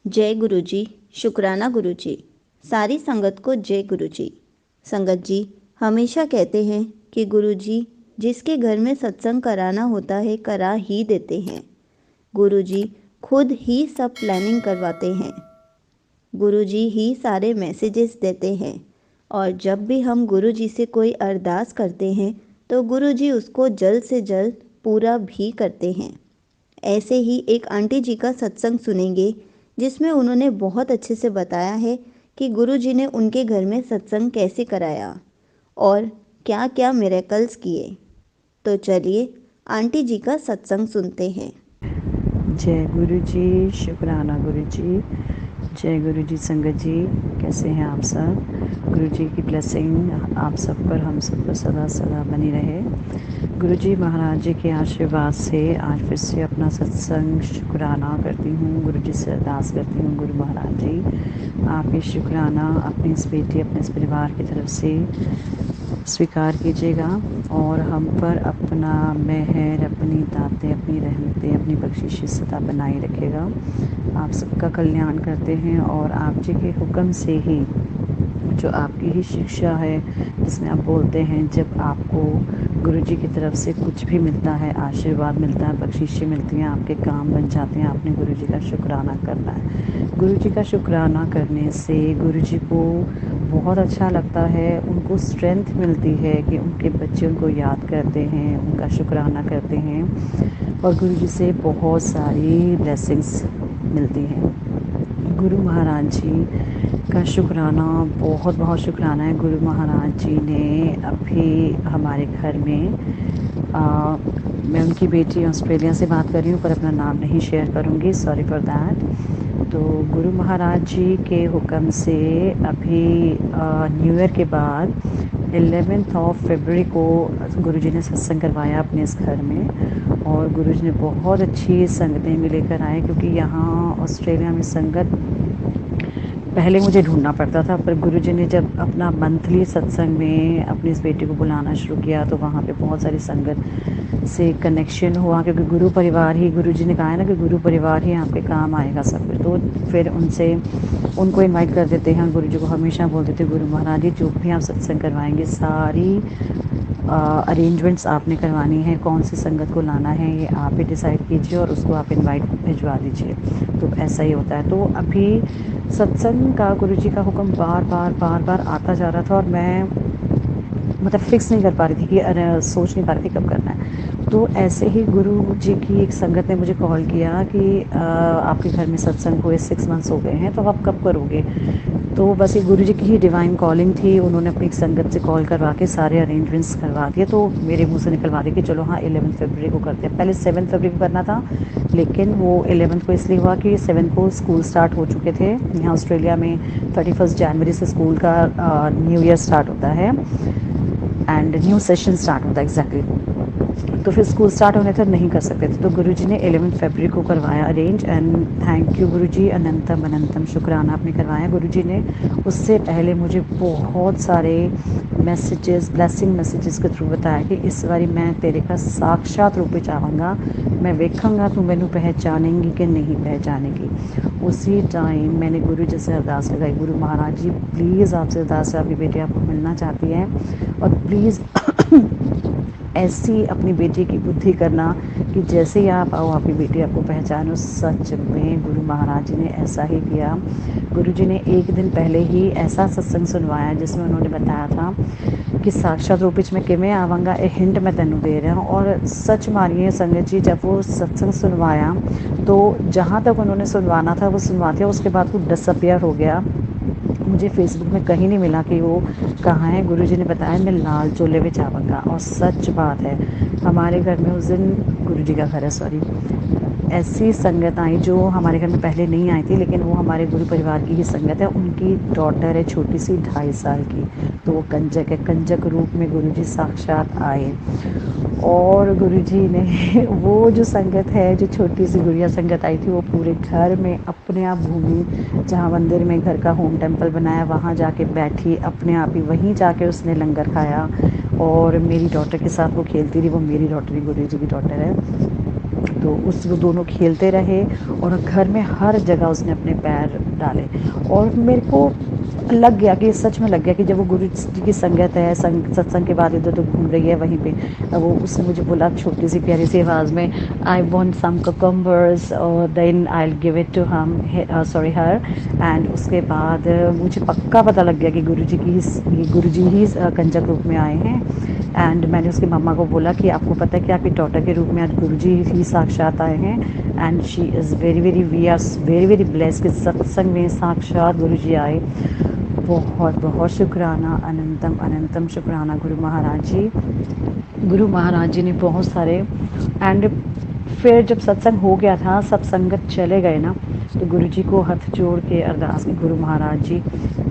जय गुरु जी। शुक्राना गुरु जी। सारी संगत को जय गुरु जी। संगत जी हमेशा कहते हैं कि गुरु जी जिसके घर में सत्संग कराना होता है करा ही देते हैं। गुरु जी खुद ही सब प्लानिंग करवाते हैं। गुरु जी ही सारे मैसेजेस देते हैं और जब भी हम गुरु जी से कोई अरदास करते हैं तो गुरु जी उसको जल्द से जल्द पूरा भी करते हैं। ऐसे ही एक आंटी जी का सत्संग सुनेंगे जिसमें उन्होंने बहुत अच्छे से बताया है कि गुरु जी ने उनके घर में सत्संग कैसे कराया और क्या क्या मिरेकल्स किए। तो चलिए आंटी जी का सत्संग सुनते हैं। जय गुरु जी। शुक्राना गुरु जी। जय गुरु जी। संगत जी कैसे हैं आप सब? गुरु जी की ब्लेसिंग आप सब पर, हम सब पर सदा सदा बनी रहे। गुरु जी महाराज जी के आशीर्वाद से आज फिर से अपना सत्संग शुक्राना करती हूँ। गुरु जी से अरदास करती हूँ, गुरु महाराज जी आप ये शुक्राना अपनी इस बेटी, अपने इस परिवार की तरफ से स्वीकार कीजिएगा और हम पर अपना मेहर, अपनी दातें, अपनी रहमतें, अपनी बख्शिश सदा बनाए रखेगा। आप सबका कल्याण करते हैं और आप जी के हुक्म से ही, जो आपकी ही शिक्षा है जिसमें आप बोलते हैं जब आपको गुरु जी की तरफ से कुछ भी मिलता है, आशीर्वाद मिलता है, बख्शिशें मिलती हैं, आपके काम बन जाते हैं, आपने गुरु जी का शुक्राना करना है। गुरु जी का शुक्राना करने से गुरु जी को बहुत अच्छा लगता है, उनको स्ट्रेंथ मिलती है कि उनके बच्चे उनको याद करते हैं, उनका शुक्राना करते हैं और गुरु जी से बहुत सारी ब्लेसिंग्स मिलती हैं। गुरु महाराज जी का शुक्राना, बहुत बहुत शुक्राना है। गुरु महाराज जी ने अभी हमारे घर में मैं उनकी बेटी ऑस्ट्रेलिया से बात कर रही हूँ पर अपना नाम नहीं शेयर करूँगी, सॉरी फॉर दैट। तो गुरु महाराज जी के हुक्म से अभी न्यू ईयर के बाद 11 फरवरी को गुरु जी ने सत्संग करवाया अपने इस घर में और गुरु जी ने बहुत अच्छी संगतें भी लेकर आए, क्योंकि यहाँ ऑस्ट्रेलिया में संगत पहले मुझे ढूंढना पड़ता था, पर गुरु जी ने जब अपना मंथली सत्संग में अपनी इस बेटी को बुलाना शुरू किया तो वहाँ पे बहुत सारी संगत से कनेक्शन हुआ, क्योंकि गुरु परिवार ही, गुरु जी ने कहा है ना कि गुरु परिवार ही आपके काम आएगा सब कुछ। तो फिर उनको इनवाइट कर देते हैं। गुरु जी को हमेशा बोल देते गुरु महाराज जी जो भी आप सत्संग करवाएंगे सारी अरेंजमेंट्स आपने करवानी है, कौन सी संगत को लाना है ये आप ही डिसाइड कीजिए और उसको आप इनवाइट भिजवा दीजिए। तो ऐसा ही होता है। तो अभी सत्संग का गुरु जी का हुक्म बार बार आता जा रहा था और मैं मतलब फिक्स नहीं कर पा रही थी कि सोच नहीं पा रही थी कब करना है। तो ऐसे ही गुरु जी की एक संगत ने मुझे कॉल किया कि आपके घर में सत्संग हुए 6 मंथ्स हो गए हैं, तो आप कब करोगे? तो बस ये गुरु जी की ही डिवाइन कॉलिंग थी। उन्होंने अपनी एक संगत से कॉल करवा के सारे अरेंजमेंट्स करवा दिए, तो मेरे मुंह से निकलवा दिया कि चलो हाँ 11 फरवरी को करते हैं। पहले 7 फरवरी को करना था, लेकिन वो 11 को इसलिए हुआ कि 7 को स्कूल स्टार्ट हो चुके थे। यहाँ ऑस्ट्रेलिया में 31 जनवरी से स्कूल का न्यू ईयर स्टार्ट होता है एंड न्यू सेशन स्टार्ट होता है एग्जैक्टली। तो फिर स्कूल स्टार्ट होने तक नहीं कर सकते थे, तो गुरुजी ने 11 फरवरी को करवाया अरेंज। एंड थैंक यू गुरुजी, अनंतम अनंतम शुक्राना आपने करवाया। गुरुजी ने उससे पहले मुझे बहुत सारे मैसेजेस, ब्लेसिंग मैसेजेस के थ्रू बताया कि इस बारी मैं तेरे का साक्षात रूप ਵਿੱਚ आवांगा, मैं वेखांगा तू मैनू पहचानेंगी कि नहीं पहचानेगी। उसी टाइम मैंने गुरु जी से अरदास लगाई, गुरु महाराज जी प्लीज़ आपसे अरदास है, आपकी बेटी आपको मिलना चाहती है और प्लीज़ ऐसी अपनी बेटी की बुद्धि करना कि जैसे ही आप आओ आपकी बेटी आपको पहचानो। सच में गुरु महाराज जी ने ऐसा ही किया। गुरु जी ने एक दिन पहले ही ऐसा सत्संग सुनवाया जिसमें उन्होंने बताया था कि साक्षात रूप में किमें आवांगा, एक हिंट मैं तेनू दे रहा हूँ। और सच मानिए संगत जी, जब वो सत्संग सुनवाया तो जहाँ तक उन्होंने सुनवाना था वो सुनवा दिया, उसके बाद वो डिसअपियर हो गया। मुझे फेसबुक में कहीं नहीं मिला कि वो कहाँ है। गुरुजी ने बताया मैं लाल चोले में आवांगा, और सच बात है हमारे घर में उस दिन, गुरुजी का घर है सॉरी, ऐसी संगत आई जो हमारे घर में पहले नहीं आई थी, लेकिन वो हमारे गुरु परिवार की ही संगत है। उनकी डॉटर है छोटी सी 2.5 साल की, तो वो कंजक है। कंजक रूप में गुरुजी साक्षात आए और गुरुजी ने वो जो संगत है, जो छोटी सी गुड़िया संगत आई थी, वो पूरे घर में अपने आप घूमी, जहाँ मंदिर में घर का होम टेम्पल बनाया वहाँ जाके बैठी अपने आप ही, वहीं जाके उसने लंगर खाया और मेरी डॉटर के साथ वो खेलती रही। वो मेरी डॉटर ही गुरुजी की डॉटर है। तो उस वो दोनों खेलते रहे और घर में हर जगह उसने अपने पैर डाले। और मेरे को लग गया कि सच में लग गया कि जब वो गुरु जी की संगत है, सत्संग के बाद इधर उधर घूम रही है वहीं पे, वो उसने मुझे बोला छोटी सी प्यारी सी आवाज़ में, आई वॉन्ट सम कुकुम्बर्स और then I will give it to him sorry her. And उसके बाद मुझे पक्का पता लग गया कि गुरु जी ही कंजक रूप में आए हैं। एंड मैंने उसकी मम्मा को बोला कि आपको पता है कि आपकी डॉटर के रूप में आज गुरुजी ही साक्षात आए हैं। And she is we are very very blessed कि सत्संग में साक्षात गुरुजी आए। बहुत बहुत शुक्राना, अनंतम अनंतम शुक्राना गुरु महाराज जी। गुरु महाराज जी ने बहुत सारे, एंड फिर जब सत्संग हो गया था, सब संगत चले गए ना, तो गुरु जी को हाथ जोड़ के अरदास की, गुरु महाराज जी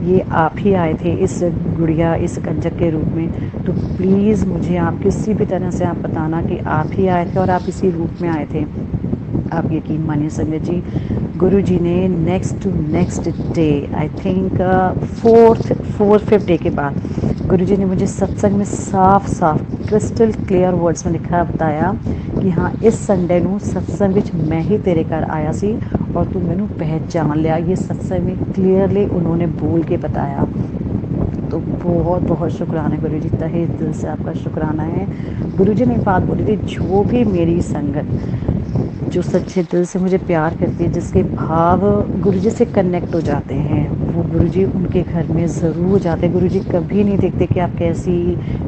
ये आप ही आए थे इस गुड़िया इस कंजक के रूप में, तो प्लीज़ मुझे आप किसी भी तरह से आप बताना कि आप ही आए थे और आप इसी रूप में आए थे। आप यकीन मानिए संगत जी, गुरु जी ने next day, I think fifth day के बाद गुरु जी ने मुझे सत्संग में साफ क्रिस्टल क्लियर वर्ड्स में लिखा बताया कि हाँ इस संडे नू सत्संग विच मैं ही तेरे घर आया सी और तू मैनू पहचान लिया। ये सत्संग में क्लियरली उन्होंने बोल के बताया। तो बहुत बहुत शुक्राना गुरु जी, तहे दिल से आपका शुक्राना है। गुरु जी ने एक बात बोली थी, जो भी मेरी संगत जो सच्चे दिल से मुझे प्यार करती है, जिसके भाव गुरुजी से कनेक्ट हो जाते हैं, वो गुरुजी उनके घर में ज़रूर जाते हैं। गुरुजी कभी नहीं देखते कि आप कैसी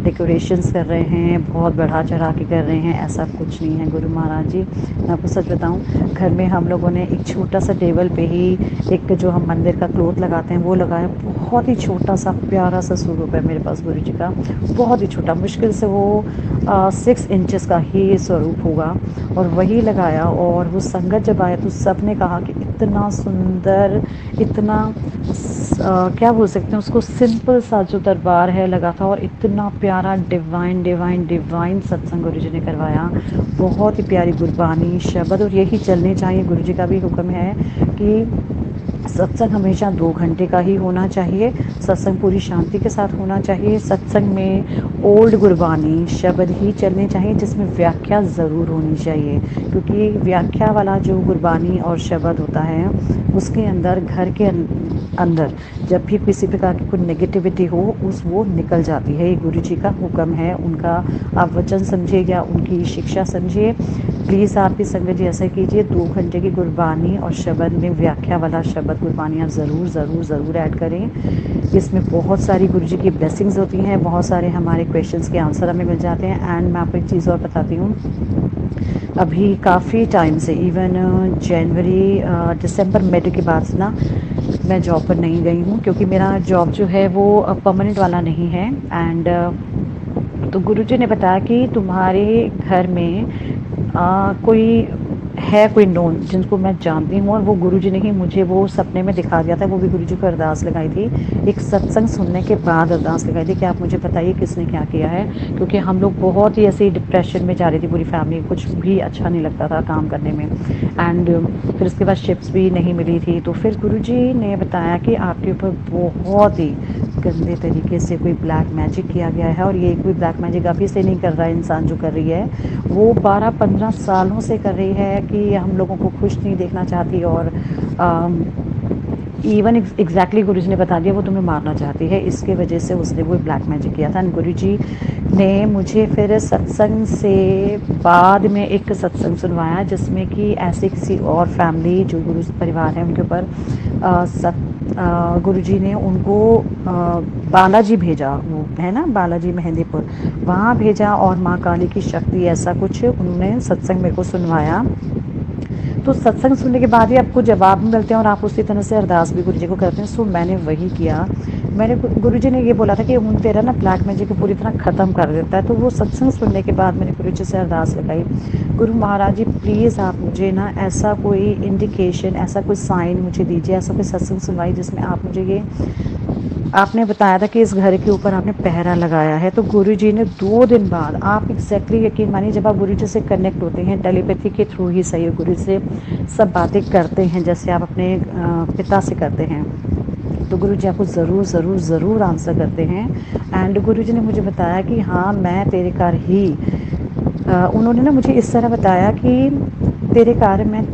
डेकोरेशंस कर रहे हैं, बहुत बढ़ा चढ़ा के कर रहे हैं, ऐसा कुछ नहीं है गुरु महाराज जी। मैं आपको सच बताऊं, घर में हम लोगों ने एक छोटा सा टेबल पे ही एक जो हम मंदिर का क्लोथ लगाते हैं वो लगाया, बहुत ही छोटा सा प्यारा सा स्वरूप है मेरे पास गुरु जी का, बहुत ही छोटा, मुश्किल से वो 6 इंचेस का ही स्वरूप होगा, और वही लगाया। और वो संगत जब आया तो सब ने कहा कि इतना सुंदर, इतना क्या बोल सकते हैं उसको, सिंपल सा जो दरबार है लगा था, और इतना प्यारा डिवाइन सत्संग गुरु जी ने करवाया। बहुत ही प्यारी गुरबानी शब्द, और यही चलने चाहिए। गुरु जी का भी हुक्म है कि सत्संग हमेशा 2 घंटे का ही होना चाहिए, सत्संग पूरी शांति के साथ होना चाहिए। सत्संग में ओल्ड गुरबानी शब्द ही चलने चाहिए, जिसमें व्याख्या ज़रूर होनी चाहिए, क्योंकि व्याख्या वाला जो गुरबानी और शब्द होता है उसके अंदर, घर के अंदर जब भी किसी प्रकार की कोई नेगेटिविटी हो वो निकल जाती है। ये गुरु जी का हुक्म है, उनका आप वचन समझिए या उनकी शिक्षा समझिए। प्लीज़ आप भी संगत जी ऐसा कीजिए, 2 घंटे की गुरबानी और शब्द में व्याख्या वाला शब्द गुरबानी आप ज़रूर ऐड करें। इसमें बहुत सारी गुरु जी की ब्लेसिंग्स होती हैं, बहुत सारे हमारे क्वेश्चंस के आंसर हमें मिल जाते हैं। एंड मैं आपको एक चीज़ और बताती हूँ, अभी काफ़ी टाइम से, इवन जनवरी दिसंबर मिड के बाद से ना मैं जॉब पर नहीं गई हूँ, क्योंकि मेरा जॉब जो है वो परमानेंट वाला नहीं है। एंड तो गुरुजी ने बताया कि तुम्हारे घर में कोई नोन जिनको मैं जानती हूँ, और वो गुरुजी ने ही मुझे वो सपने में दिखा दिया था। वो भी गुरुजी को अरदास लगाई थी, एक सत्संग सुनने के बाद अरदास लगाई थी कि आप मुझे बताइए किसने क्या किया है, क्योंकि हम लोग बहुत ही ऐसे डिप्रेशन में जा रही थी पूरी फैमिली, कुछ भी अच्छा नहीं लगता था काम करने में। एंड फिर उसके बाद शिफ्ट्स भी नहीं मिली थी, तो फिर गुरुजी ने बताया कि आपके ऊपर बहुत ही गंदे तरीके से कोई ब्लैक मैजिक किया गया है, और ये कोई ब्लैक मैजिक अभी से नहीं कर रहा है इंसान, जो कर रही है वो 12-15 सालों से कर रही है कि हम लोगों को खुश नहीं देखना चाहती, और इवन एग्जैक्टली गुरुजी ने बता दिया वो तुम्हें मारना चाहती है, इसके वजह से उसने वो ब्लैक मैजिक किया था। गुरुजी ने मुझे फिर सत्संग से बाद में एक सत्संग सुनवाया, जिसमें कि ऐसे किसी और फैमिली जो गुरु परिवार है उनके ऊपर गुरुजी ने उनको बालाजी भेजा, वो है ना बालाजी मेहंदीपुर, वहाँ भेजा, और माँ काली की शक्ति ऐसा कुछ उन्होंने सत्संग मेरे को सुनवाया। तो सत्संग सुनने के बाद ही आपको जवाब मिलते हैं, और आप उसी तरह से अरदास भी गुरुजी को करते हैं। सो मैंने वही किया। मैंने गुरुजी ने ये बोला था कि उन तेरा ना ब्लैक मैजिक को पूरी तरह ख़त्म कर देता है। तो वो सत्संग सुनने के बाद मैंने गुरुजी से अरदास लगाई, गुरु महाराज जी प्लीज़ आप मुझे ना ऐसा कोई इंडिकेशन, ऐसा कोई साइन मुझे दीजिए, ऐसा कोई सत्संग सुनवाई जिसमें आप मुझे ये, आपने बताया था कि इस घर के ऊपर आपने पहरा लगाया है। तो गुरुजी ने 2 दिन बाद, आप एग्जैक्टली यकीन मानिए, जब आप गुरुजी से कनेक्ट होते हैं टेलीपैथी के थ्रू ही सही, गुरु से सब बातें करते हैं जैसे आप अपने पिता से करते हैं, तो गुरुजी आपको ज़रूर आंसर करते हैं। एंड गुरुजी ने मुझे बताया कि हाँ मैं तेरे घर ही, उन्होंने ना मुझे इस तरह बताया कि तेरे कार्य में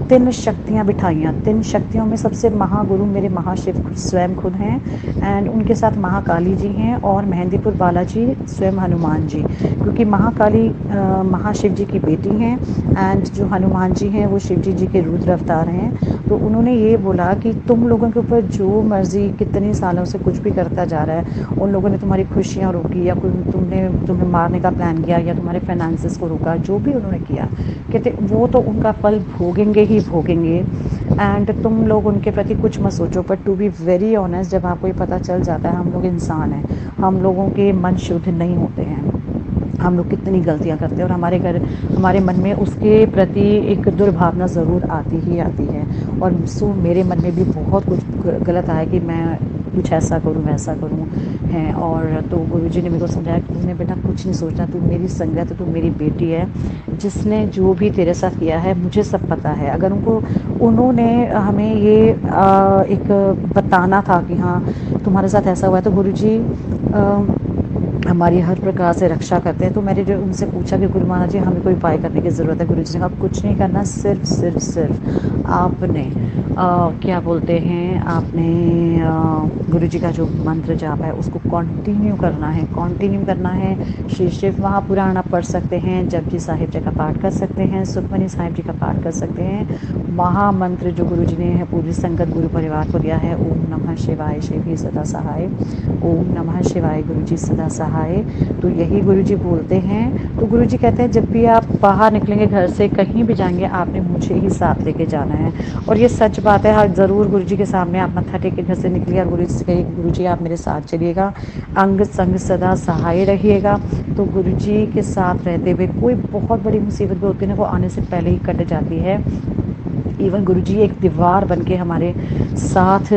तीन शक्तियाँ बिठाइयाँ। 3 शक्तियों में सबसे महागुरु मेरे महाशिव स्वयं खुद हैं, एंड उनके साथ महाकाली जी हैं, और मेहंदीपुर बालाजी स्वयं हनुमान जी, क्योंकि महाकाली महाशिव जी की बेटी हैं, एंड जो हनुमान जी हैं वो शिव जी के रुद्र अवतार हैं। तो उन्होंने ये बोला कि तुम लोगों के ऊपर जो मर्जी कितने सालों से कुछ भी करता जा रहा है, उन लोगों ने तुम्हारी खुशियाँ रोकी, या तुम्हें मारने का प्लान किया, या तुम्हारे फाइनेंसेस को रोका, जो भी उन्होंने किया, कहते वो तो उनका फल भोगेंगे ही भोगेंगे। एंड तुम लोग उनके प्रति कुछ मत सोचो। But to be very honest, जब आपको ये पता चल जाता है हम लोग इंसान हैं, हम लोगों के मन शुद्ध नहीं होते हैं, हम लोग कितनी गलतियां करते हैं, और हमारे मन में उसके प्रति एक दुर्भावना ज़रूर आती ही आती है। और मेरे मन में भी बहुत कुछ गलत आया कि मैं कुछ ऐसा करूं वैसा करूं है। और तो गुरुजी ने मेरे को समझाया कि तूने बेटा कुछ नहीं सोचना, तू मेरी संगत है, तू मेरी बेटी है, जिसने जो भी तेरे साथ किया है मुझे सब पता है। अगर उन्होंने हमें ये एक बताना था कि हाँ तुम्हारे साथ ऐसा हुआ है, तो गुरुजी हमारी हर प्रकार से रक्षा करते हैं। तो मैंने जो उनसे पूछा कि गुरु महाराज जी हमें कोई उपाय करने की ज़रूरत है, गुरुजी ने कहा कुछ नहीं करना, सिर्फ आपने क्या बोलते हैं, आपने गुरुजी का जो मंत्र जाप है उसको कंटिन्यू करना है। श्री शिव महापुराण आप पढ़ सकते हैं, जपजी साहिब जी का पाठ कर सकते हैं, सुखमनी साहिब जी का पाठ कर सकते हैं। महामंत्र जो गुरुजी ने है पूरी संगत गुरु परिवार को दिया है, ओम नमः शिवाय शिव ही सदा सहाय, ओम नमः शिवाय गुरुजी सदा सहाय। तो यही गुरुजी बोलते हैं। तो गुरुजी कहते हैं जब भी आप बाहर निकलेंगे घर से, कहीं भी जाएंगे, आपने मुझे ही साथ लेके जाना है। और ये सच बात है। हाँ ज़रूर गुरुजी के सामने आप मत्था टेक के घर से निकलिए और गुरुजी से कहिए गुरुजी आप मेरे साथ चलिएगा, अंग संग सदा सहाय रहिएगा। तो गुरुजी के साथ रहते हुए कोई बहुत बड़ी मुसीबत भी होती है ना, वो आने से पहले ही कट जाती है। इवन गुरुजी एक दीवार बन के हमारे साथ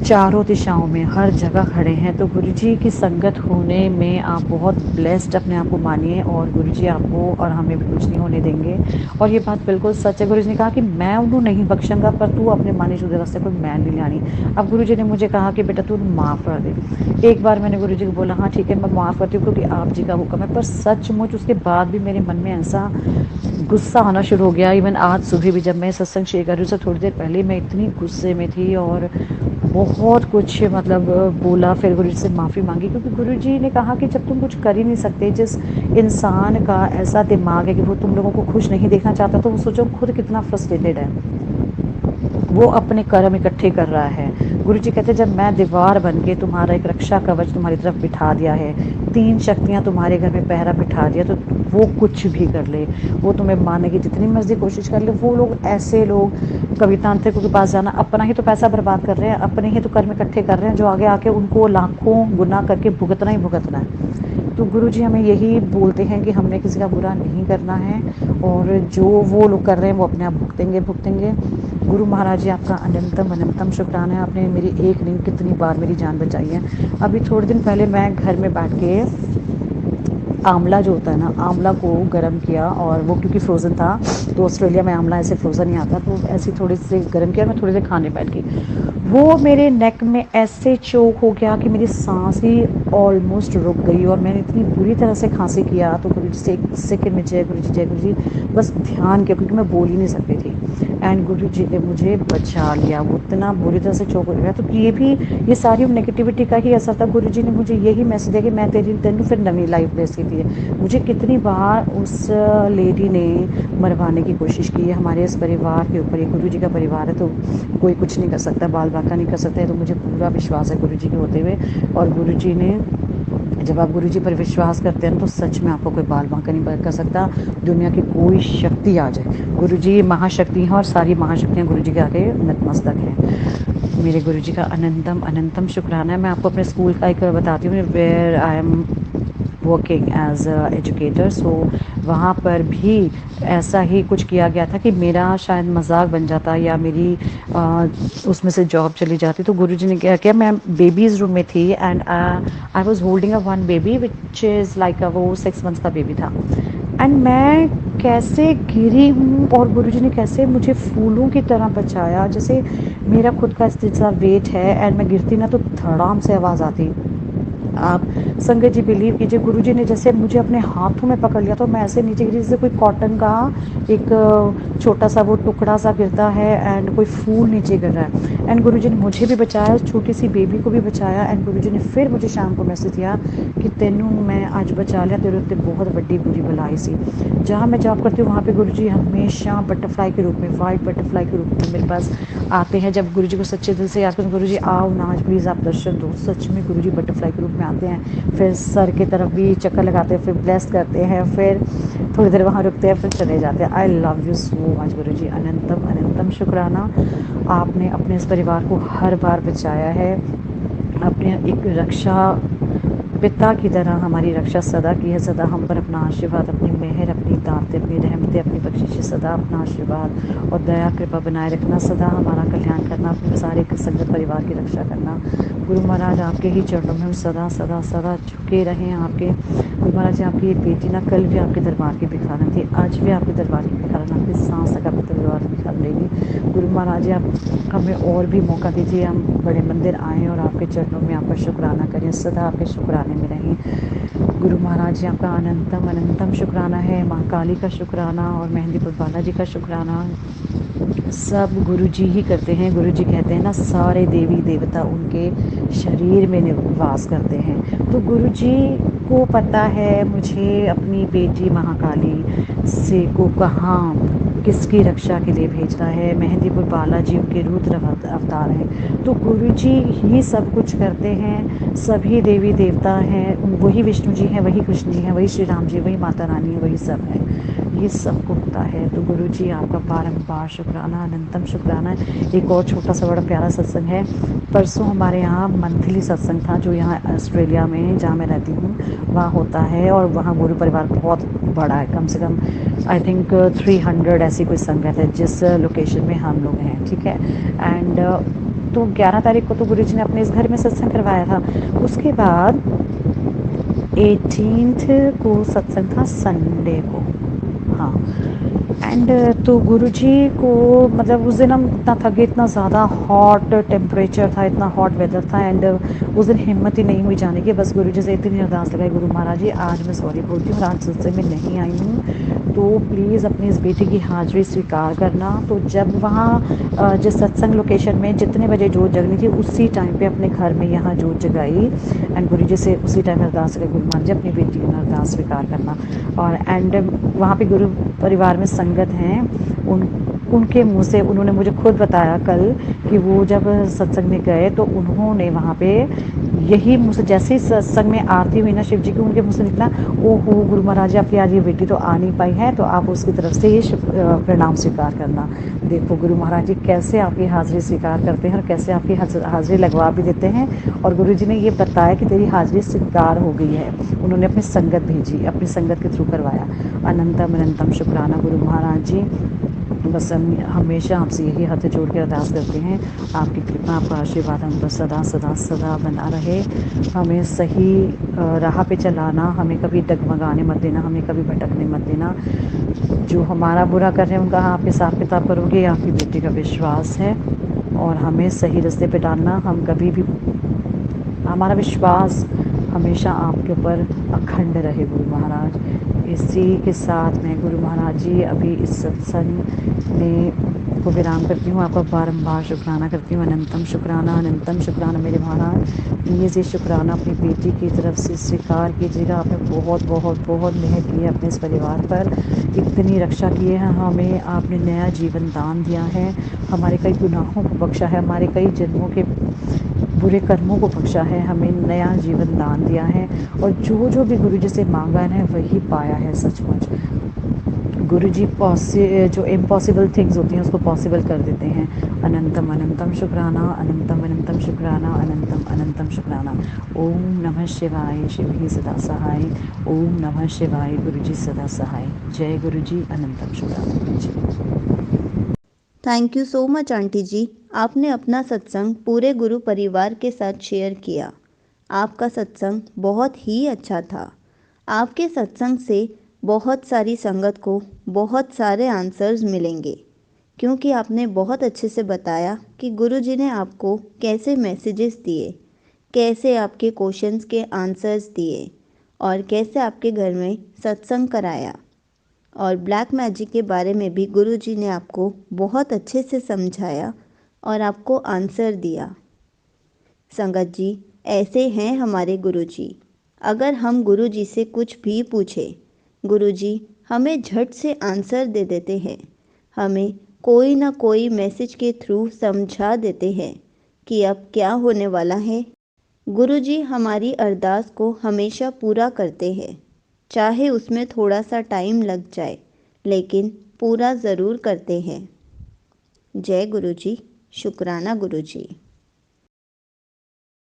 चारों दिशाओं में हर जगह खड़े हैं। तो गुरुजी की संगत होने में आप बहुत ब्लेस्ड अपने आप को मानिए, और गुरुजी आपको और हमें भी कुछ नहीं होने देंगे। और ये बात बिल्कुल सच है। गुरुजी ने कहा कि मैं उन्होंने नहीं बख्शूंगा, पर तू अपने मानी शुद्ध रास्ते पर मैं नहीं लानी। अब गुरुजी ने मुझे कहा कि बेटा तू माफ़ कर दे। एक बार मैंने गुरुजी को बोला हाँ ठीक है मैं माफ़ करती हूँ, क्योंकि आप जी का हुक्म है। पर सचमुच उसके बाद भी मेरे मन में ऐसा गुस्सा आना शुरू हो गया। इवन आज सुबह भी जब मैं सत्संग शेयर कर रही हूँ, उससे थोड़ी देर पहले मैं इतनी गुस्से में थी और बहुत कुछ मतलब बोला। फिर गुरुजी से माफ़ी मांगी, क्योंकि गुरुजी ने कहा कि जब तुम कुछ कर ही नहीं सकते, जिस इंसान का ऐसा दिमाग है कि वो तुम लोगों को खुश नहीं देखना चाहता, तो वो सोचो खुद कितना फ्रस्ट्रेटेड है, वो अपने कर्म इकट्ठे कर रहा है। गुरुजी कहते हैं जब मैं दीवार बन के तुम्हारा एक रक्षा कवच तुम्हारी तरफ बिठा दिया है, 3 शक्तियाँ तुम्हारे घर में पहरा बिठा दिया, तो वो कुछ भी कर ले, वो तुम्हें मारने की जितनी मर्जी कोशिश कर ले। वो लोग ऐसे लोग कवितांत्रिकों के पास जाना, अपना ही तो पैसा बर्बाद कर रहे हैं, अपने ही तो कर्म इकट्ठे कर रहे हैं, जो आगे आके उनको लाखों गुना करके भुगतना ही भुगतना है। तो गुरुजी हमें यही बोलते हैं कि हमने किसी का बुरा नहीं करना है, और जो वो लोग कर रहे हैं वो अपने आप भुगतेंगे। गुरु महाराज जी आपका अनंतम शुक्राना है, आपने मेरी एक नहीं कितनी बार मेरी जान बचाई है। अभी थोड़े दिन पहले मैं घर में बैठ के आंवला जो होता है ना, आंवला को गर्म किया, और वो क्योंकि फ्रोज़न था, तो ऑस्ट्रेलिया में आंवला ऐसे फ्रोज़न नहीं आता, तो ऐसे थोड़े से गर्म किया, मैं थोड़ी देर खाने बैठ गई। वो मेरे नेक में ऐसे चोक हो गया कि मेरी सांस ही ऑलमोस्ट रुक गई, और मैंने इतनी बुरी तरह से खांसी किया। तो गुरुजी से एक सेकंड में जय गुरुजी बस ध्यान किया, क्योंकि मैं बोल ही नहीं सकती थी। एंड गुरुजी ने मुझे बचा लिया, वो इतना बुरी तरह से चोक हो गया। तो ये सारी नेगेटिविटी का ही असर था। गुरुजी ने मुझे यही मैसेज दिया कि मैं तेरी फिर नवी लाइफ ले सकती है। मुझे कितनी बार उस लेडी ने मरवाने की कोशिश की है हमारे इस परिवार के ऊपर। ये गुरुजी का परिवार है, तो कोई कुछ नहीं कर सकता, बाल बाका नहीं कर सकता है। तो मुझे पूरा विश्वास है गुरुजी के होते हुए, और गुरुजी ने जब आप गुरुजी पर विश्वास करते हैं तो सच में आपको कोई बाल बांका नहीं कर सकता। दुनिया की कोई शक्ति आ जाए, गुरुजी महाशक्ति हैं, और सारी महाशक्तियाँ गुरुजी के आगे नतमस्तक हैं। मेरे गुरुजी का अनंतम शुक्राना है। मैं आपको अपने स्कूल का एक बताती हूँ, where I am working as educator. So वहाँ पर भी ऐसा ही कुछ किया गया था कि मेरा शायद मजाक बन जाता, या मेरी उसमें से जॉब चली जाती। तो गुरुजी ने क्या किया, मैं बेबीज़ रूम में थी, and I was holding a one baby which is like वो 6 मंथ्स का बेबी था। एंड मैं कैसे गिरी हूँ, और गुरुजी ने कैसे मुझे फूलों की तरह बचाया, जैसे मेरा खुद का जैसा वेट है, एंड मैं गिरती ना तो धड़ाम से आवाज़ आती। आप संगत जी बिलीव कीजिए, गुरुजी ने जैसे मुझे अपने हाथों में पकड़ लिया तो मैं ऐसे नीचे गिरी जैसे कोई कॉटन का एक छोटा सा वो टुकड़ा सा गिरता है एंड कोई फूल नीचे गिर रहा है। एंड गुरुजी ने मुझे भी बचाया, छोटी सी बेबी को भी बचाया। एंड गुरुजी ने फिर मुझे शाम को मैसेज दिया कि तेनू मैं आज बचा लिया, तेरे उत्ते बहुत बड़ी बुरी बलाई सी। जहाँ मैं जॉब करती हूँ वहाँ पे गुरुजी हमेशा बटरफ्लाई के रूप में, वाइट बटरफ्लाई के रूप में मेरे पास आते हैं। जब गुरुजी को सच्चे दिल से याद करूँ, गुरुजी आओ ना आज प्लीज़ आप दर्शन दो, सच में गुरुजी बटरफ्लाई के रूप में आते हैं। फिर सर की तरफ भी चक्कर लगाते हैं, फिर ब्लेस करते हैं, फिर थोड़ी देर वहाँ रुकते हैं, फिर चले जाते हैं। I love you so much गुरुजी, अनंतम अनंतम शुक्राना। आपने अपने इस परिवार को हर बार बचाया है, अपने एक रक्षा पिता की तरह हमारी रक्षा सदा की है। सदा हम पर अपना आशीर्वाद, अपनी मेहर, अपनी दातें, अपनी रहमतें, अपनी बख्शिशें, सदा अपना आशीर्वाद और दया कृपा बनाए रखना, सदा हमारा कल्याण करना, अपने सारे संगत परिवार की रक्षा करना। गुरु महाराज आपके ही चरणों में हम सदा सदा सदा झुके रहें। आपके गुरु महाराज जी, आपकी ये बेटी ना कल भी आपके दरबार की भिखारन थी, आज भी आपके दरबार की भिखारन, आपकी सांस तक आपके दरबार की भिखार लेगी। गुरु महाराज जी आप हमें और भी मौका दीजिए, हम बड़े मंदिर आएँ और आपके चरणों में आपका शुक्राना करें, सदा आपके शुक्राने में रहें। गुरु महाराज जी आपका अनंतम अनंतम शुक्राना है, माँ काली का शुक्राना और मेहंदीपुर बालाजी का शुक्राना सब गुरु जी ही करते हैं। गुरु जी कहते हैं ना, सारे देवी देवता उनके शरीर में निवास करते हैं। तो गुरु जी को पता है मुझे अपनी बेटी महाकाली से को कहाँ किसकी रक्षा के लिए भेजना है। मेहंदीपुर बालाजी उनके रुद्र अवतार हैं, तो गुरु जी ही सब कुछ करते हैं। सभी देवी देवता हैं, वही विष्णु जी हैं, वही कृष्ण जी हैं, वही श्री राम जी, वही माता रानी है, वही सब है, ये सबको होता है। तो गुरु जी आपका बारंबार शुक्राना, अनंतम शुक्राना। एक और छोटा सा बड़ा प्यारा सत्संग है। परसों हमारे यहाँ मंथली सत्संग था, जो यहाँ ऑस्ट्रेलिया में जहाँ मैं रहती हूँ वहाँ होता है, और वहाँ गुरु परिवार बहुत बड़ा है, कम से कम आई थिंक 300 ऐसी कोई संगत है जिस लोकेशन में हम लोग हैं, ठीक है। एंड तो 11 तारीख को तो गुरु जी ने अपने इस घर में सत्संग करवाया था। उसके बाद 18 को सत्संग था, संडे को, हाँ। एंड तो गुरुजी को मतलब उस दिन हम इतना थक गए, इतना ज़्यादा हॉट टेम्परेचर था, इतना हॉट वेदर था। एंड उस दिन हिम्मत ही नहीं हुई जाने की। बस गुरुजी से इतनी अरदास लगाई, गुरु महाराज जी आज मैं सॉरी बोलती हूँ, आज सत्संग में नहीं आई हूँ, तो प्लीज़ अपनी इस बेटी की हाज़िरी स्वीकार करना। तो जब वहाँ जिस सत्संग लोकेशन में जितने बजे जोत जगनी थी, उसी टाइम पे अपने घर में यहाँ जोत जगाई। एंड गुरुजी से उसी टाइम अरदास लगाई, गुरु महाराज जी अपनी बेटी की अरदास स्वीकार करना। और एंड वहाँ पे गुरु परिवार में संगत हैं, उनके मुंह से उन्होंने मुझे खुद बताया कल कि वो जब सत्संग में गए तो उन्होंने वहाँ पे यही मुँह से, जैसे ही सत्संग में आरती हुई ना शिव जी की, उनके मुँह से निकला, ओहो गुरु महाराज जी आपकी आज ये बेटी तो आ नहीं पाई है, तो आप उसकी तरफ से ये प्रणाम स्वीकार करना। देखो गुरु महाराज जी कैसे आपकी हाज़िरी स्वीकार करते हैं और कैसे आपकी हाज़िरी लगवा भी देते हैं। और गुरु जी ने ये बताया कि तेरी हाज़िरी स्वीकार हो गई है, उन्होंने अपनी संगत भेजी, अपनी संगत के थ्रू करवाया। अनंतम अनंतम शुक्राना गुरु महाराज जी। बस हम हमेशा आपसे यही हाथ जोड़ के अरदास करते हैं, आपकी कृपा, आपका आशीर्वाद हम पर सदा सदा सदा बना रहे। हमें सही राह पे चलाना, हमें कभी डगमगाने मत देना, हमें कभी भटकने मत देना। जो हमारा बुरा कर रहे हैं उनका आप हिसाब किताब करोगे, ये आपकी बेटी का विश्वास है। और हमें सही रास्ते पे डालना, हम कभी भी, हमारा विश्वास हमेशा आपके ऊपर अखंड रहे गुरु महाराज। इसी के साथ मैं गुरु महाराज जी अभी इस सत्संग में को विराम करती हूँ। आपका बारंबार शुक्राना करती हूँ, अनंतम शुक्राना, अनंतम शुक्राना मेरे महाराज। प्लीज़ ये शुक्राना अपनी बेटी की तरफ से स्वीकार कीजिएगा। आपने बहुत बहुत बहुत मेहनत की है अपने इस परिवार पर, इतनी रक्षा की है हमें, आपने नया जीवन दान दिया है, हमारे कई गुनाहों को बख्शा है, हमारे कई जन्मों के बुरे कर्मों को बख्शा है, हमें नया जीवन दान दिया है। और जो जो भी गुरु जी से मांगा है वही पाया है। सचमुच गुरु जी जो इम्पॉसिबल थिंग्स होती हैं उसको पॉसिबल कर देते हैं। अनंतम अनंतम शुक्राना, अनंतम अनंतम शुक्राना, अनंतम अनंतम शुक्राना। ओम नमः शिवाय, शिव ही सदा सहाय। ओम नमः शिवाय, गुरु जी सदा सहाय। जय गुरु जी, अनंतम शुक्राना गुरु जी। Thank you so much aunty जी, आपने अपना सत्संग पूरे गुरु परिवार के साथ शेयर किया। आपका सत्संग बहुत ही अच्छा था। आपके सत्संग से बहुत सारी संगत को बहुत सारे आंसर्स मिलेंगे, क्योंकि आपने बहुत अच्छे से बताया कि गुरु जी ने आपको कैसे मैसेजेस दिए, कैसे आपके क्वेश्चंस के आंसर्स दिए और कैसे आपके घर में सत्संग कराया। और ब्लैक मैजिक के बारे में भी गुरुजी ने आपको बहुत अच्छे से समझाया और आपको आंसर दिया। संगत जी, ऐसे हैं हमारे गुरुजी। अगर हम गुरुजी से कुछ भी पूछें, गुरुजी हमें झट से आंसर दे देते हैं। हमें कोई ना कोई मैसेज के थ्रू समझा देते हैं कि अब क्या होने वाला है। गुरुजी हमारी अरदास को हमेशा पूरा करते हैं, चाहे उसमें थोड़ा सा टाइम लग जाए, लेकिन पूरा ज़रूर करते हैं। जय गुरुजी, शुक्राना गुरुजी।